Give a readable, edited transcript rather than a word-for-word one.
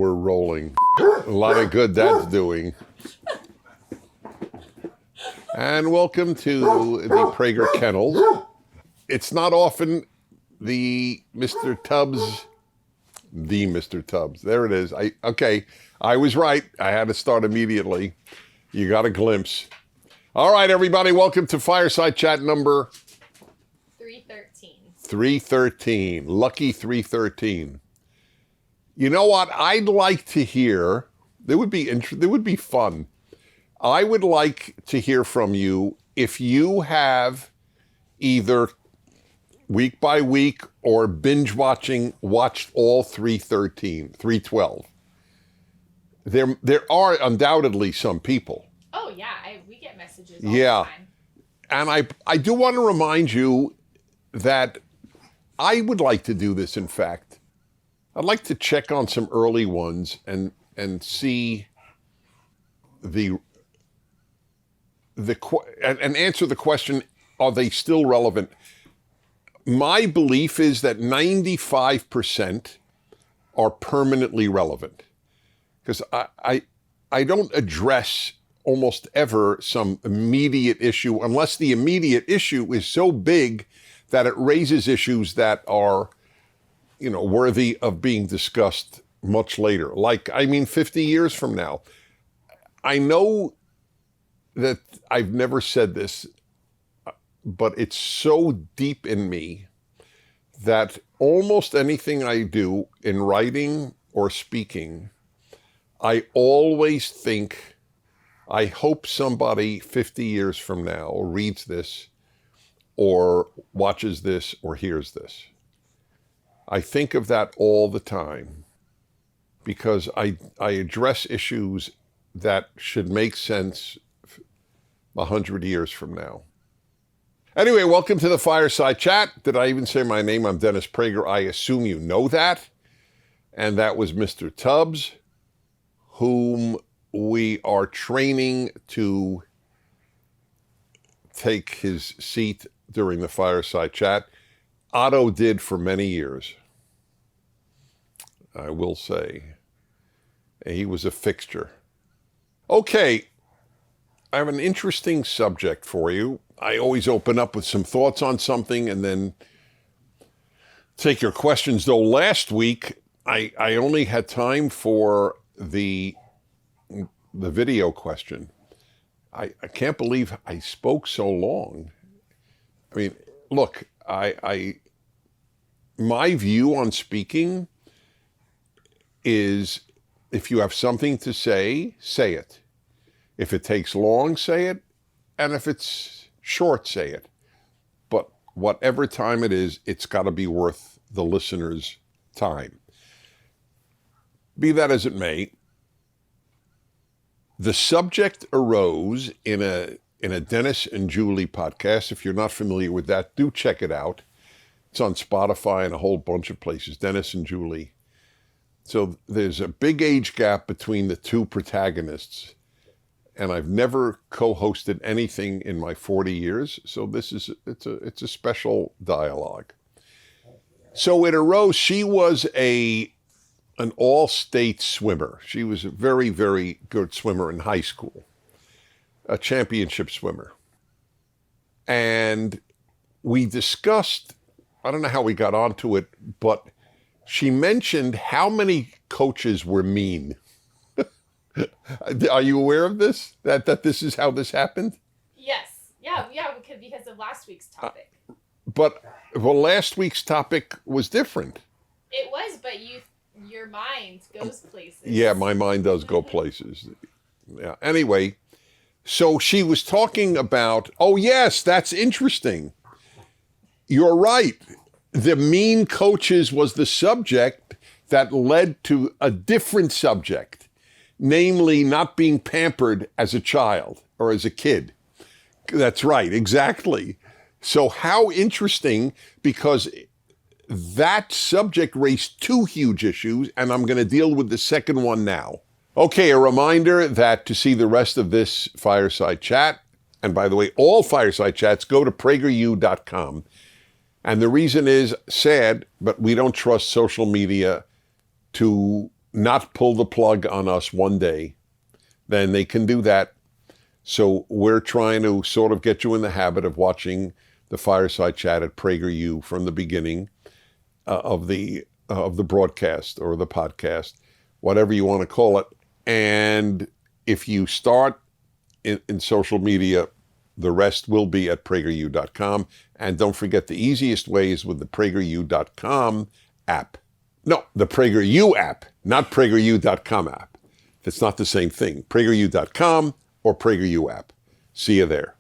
we're rolling. A lot of good that's doing. And welcome to the Prager Kennels. It's not often the Mr. Tubbs. There it is. I was right. I had to start immediately. You got a glimpse. All right, everybody, welcome to Fireside Chat number 313. Lucky 313. You know what? I'd like to hear. There would be fun. I would like to hear from you if you have either week by week or binge watched all 312. There are undoubtedly some people. Oh yeah, we get messages all the time. And I do want to remind you that I would like to do this, in fact. I'd like to check on some early ones and see and answer the question, are they still relevant? My belief is that 95% are permanently relevant, because I don't address almost ever some immediate issue unless the immediate issue is so big that it raises issues that are, worthy of being discussed much later. 50 years from now. I know that I've never said this, but it's so deep in me that almost anything I do in writing or speaking, I always think, I hope somebody 50 years from now reads this or watches this or hears this. I think of that all the time because I address issues that should make sense 100 years from now. Anyway, welcome to the Fireside Chat. Did I even say my name? I'm Dennis Prager. I assume you know that. And that was Mr. Tubbs, whom we are training to take his seat during the Fireside Chat. Otto did for many years, I will say. He was a fixture. Okay, I have an interesting subject for you. I always open up with some thoughts on something and then take your questions. Though last week, I only had time for the video question. I can't believe I spoke so long. I mean, look, my view on speaking is if you have something to say, say it. If it takes long, say it. And if it's short, say it. But whatever time it is, it's got to be worth the listener's time. Be that as it may, the subject arose in a Dennis and Julie podcast. If you're not familiar with that, do check it out. It's on Spotify and a whole bunch of places, Dennis and Julie. So there's a big age gap between the two protagonists. And I've never co-hosted anything in my 40 years. So it's a special dialogue. So it arose, she was an all-state swimmer. She was a very, very good swimmer in high school, a championship swimmer. And we discussed, I don't know how we got onto it, but she mentioned how many coaches were mean. Are you aware of this? That this is how this happened? Yes. Yeah, because of last week's topic. But last week's topic was different. It was, but your mind goes places. Yeah, my mind does go places. Yeah. Anyway, so she was talking about, oh yes, that's interesting. You're right. The mean coaches was the subject that led to a different subject, namely not being pampered as a child or as a kid. That's right, exactly. So how interesting, because that subject raised two huge issues, and I'm going to deal with the second one now. Okay, a reminder that to see the rest of this Fireside Chat, and by the way, all Fireside Chats, go to PragerU.com. And the reason is sad, but we don't trust social media to not pull the plug on us one day, then they can do that. So we're trying to sort of get you in the habit of watching the Fireside Chat at PragerU from the beginning of the broadcast or the podcast, whatever you want to call it. And if you start in social media, the rest will be at PragerU.com. And don't forget, the easiest way is with the PragerU.com app. No, the PragerU app, not PragerU.com app. That's not the same thing. PragerU.com or PragerU app. See you there.